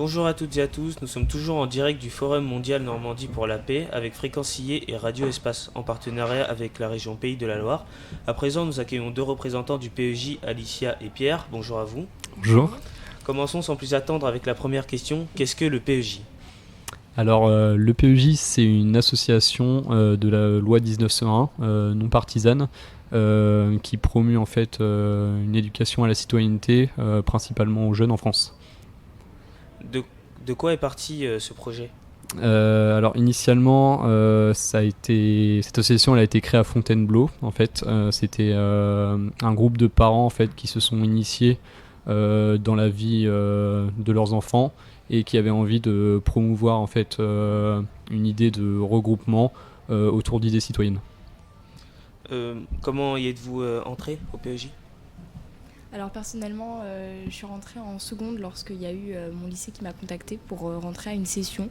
Bonjour à toutes et à tous, nous sommes toujours en direct du Forum mondial Normandie pour la paix avec Fréquencier et Radio Espace en partenariat avec la région Pays de la Loire. À présent, nous accueillons deux représentants du PEJ, Alicia et Pierre. Bonjour à vous. Bonjour. Commençons sans plus attendre avec la première question. Qu'est-ce que le PEJ ? Alors, le PEJ, c'est une association de la loi 1901, non partisane, qui promeut en fait une éducation à la citoyenneté, principalement aux jeunes en France. De quoi est parti ce projet ? Alors initialement, cette association elle a été créée à Fontainebleau. En fait, c'était un groupe de parents en fait qui se sont initiés dans la vie de leurs enfants et qui avaient envie de promouvoir en fait une idée de regroupement autour d'idées citoyennes. Comment y êtes-vous entré au PEJ ? Alors personnellement, je suis rentrée en seconde lorsqu'il y a eu mon lycée qui m'a contactée pour rentrer à une session.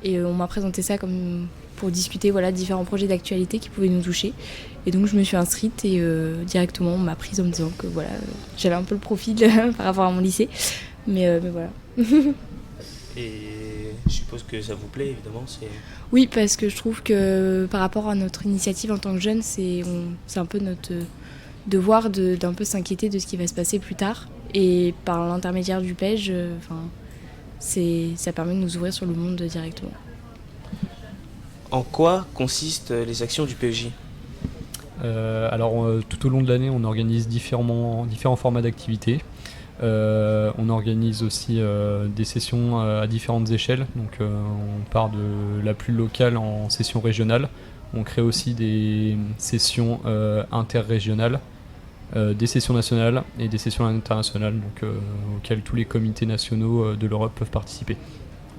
Et on m'a présenté ça comme pour discuter différents projets d'actualité qui pouvaient nous toucher. Et donc je me suis inscrite et directement on m'a prise en me disant que j'avais un peu le profil par rapport à mon lycée. Mais voilà. Et je suppose que ça vous plaît évidemment. Oui, parce que je trouve que par rapport à notre initiative en tant que jeunes, c'est un peu notre devoir d'un peu s'inquiéter de ce qui va se passer plus tard. Et par l'intermédiaire du PEJ, ça permet de nous ouvrir sur le monde directement. En quoi consistent les actions du PEJ ? Tout au long de l'année, on organise différents formats d'activités. On organise aussi des sessions à différentes échelles. Donc, on part de la plus locale en session régionale. On crée aussi des sessions interrégionales, des sessions nationales et des sessions internationales, auxquelles tous les comités nationaux de l'Europe peuvent participer.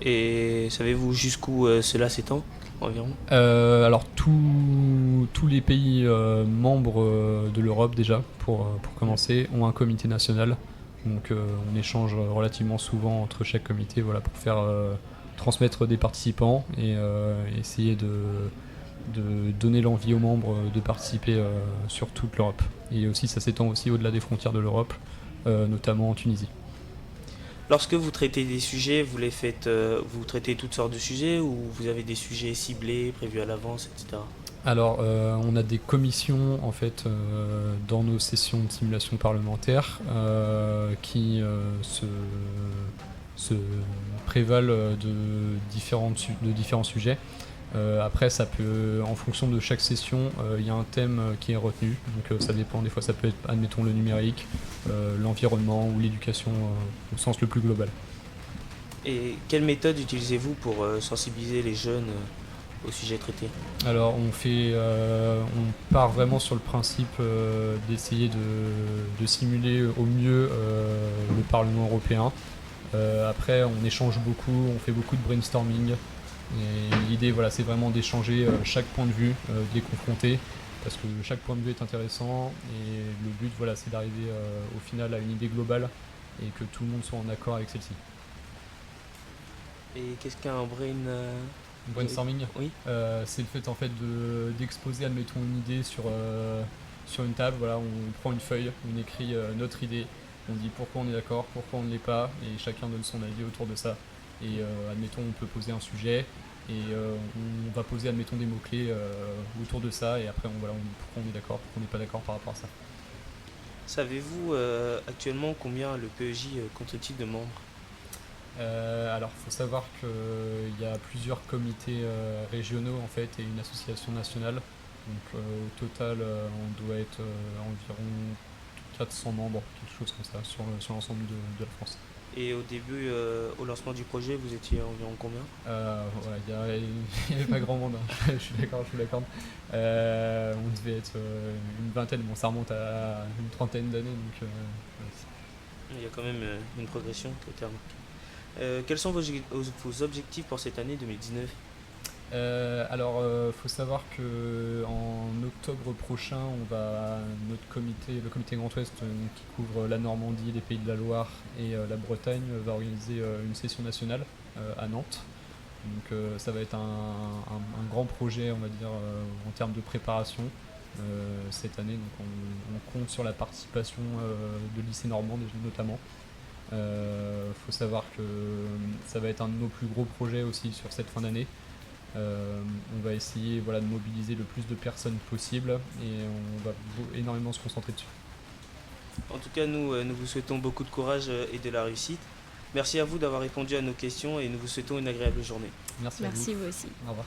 Et savez-vous jusqu'où cela s'étend environ ? Tous les pays membres de l'Europe déjà, pour commencer, ont un comité national. Donc on échange relativement souvent entre chaque comité pour faire transmettre des participants et essayer de donner l'envie aux membres de participer sur toute l'Europe. Et aussi ça s'étend aussi au-delà des frontières de l'Europe, notamment en Tunisie. Lorsque vous traitez des sujets, vous traitez toutes sortes de sujets ou vous avez des sujets ciblés, prévus à l'avance, etc. Alors, on a des commissions en fait dans nos sessions de simulation parlementaire qui se prévalent de différents sujets. Après, ça peut, en fonction de chaque session, il y a un thème qui est retenu. Donc, ça dépend. Des fois, ça peut être, admettons, le numérique, l'environnement ou l'éducation au sens le plus global. Et quelle méthode utilisez-vous pour sensibiliser les jeunes au sujet traité ? Alors on part vraiment sur le principe d'essayer de simuler au mieux le Parlement européen. Après on échange beaucoup, on fait beaucoup de brainstorming. Et l'idée c'est vraiment d'échanger chaque point de vue, de les confronter, parce que chaque point de vue est intéressant et le but c'est d'arriver au final à une idée globale et que tout le monde soit en accord avec celle-ci. Et qu'est-ce qu'un brainstorming ? Oui. C'est le fait d'exposer, admettons, une idée sur une table. On prend une feuille, on écrit notre idée, on dit pourquoi on est d'accord, pourquoi on ne l'est pas, et chacun donne son avis autour de ça. Et admettons, on peut poser un sujet et on va poser, admettons, des mots-clés autour de ça, et après pourquoi on est d'accord, pourquoi on n'est pas d'accord par rapport à ça. Savez-vous actuellement combien le PEJ compte-t-il de membres ? Alors, il faut savoir qu'il y a plusieurs comités régionaux en fait et une association nationale. Donc, au total, on doit être environ 400 membres, quelque chose comme ça, sur l'ensemble de la France. Et au début, au lancement du projet, vous étiez environ combien ? Il n'y avait pas grand monde, hein. je suis d'accord. On devait être une vingtaine, bon, ça remonte à une trentaine d'années. Donc, il y a quand même une progression qui a été remarquée. Quels sont vos objectifs pour cette année 2019 ? Faut savoir que en octobre prochain, le comité Grand Ouest qui couvre la Normandie, les Pays de la Loire et la Bretagne va organiser une session nationale à Nantes. Donc ça va être un grand projet, on va dire, en termes de préparation cette année. Donc on compte sur la participation de lycées normands notamment. Faut savoir que ça va être un de nos plus gros projets aussi sur cette fin d'année. On va essayer de mobiliser le plus de personnes possible et on va énormément se concentrer dessus. En tout cas, nous vous souhaitons beaucoup de courage et de la réussite. Merci à vous d'avoir répondu à nos questions et nous vous souhaitons une agréable journée. Merci à vous. Merci vous aussi. Au revoir.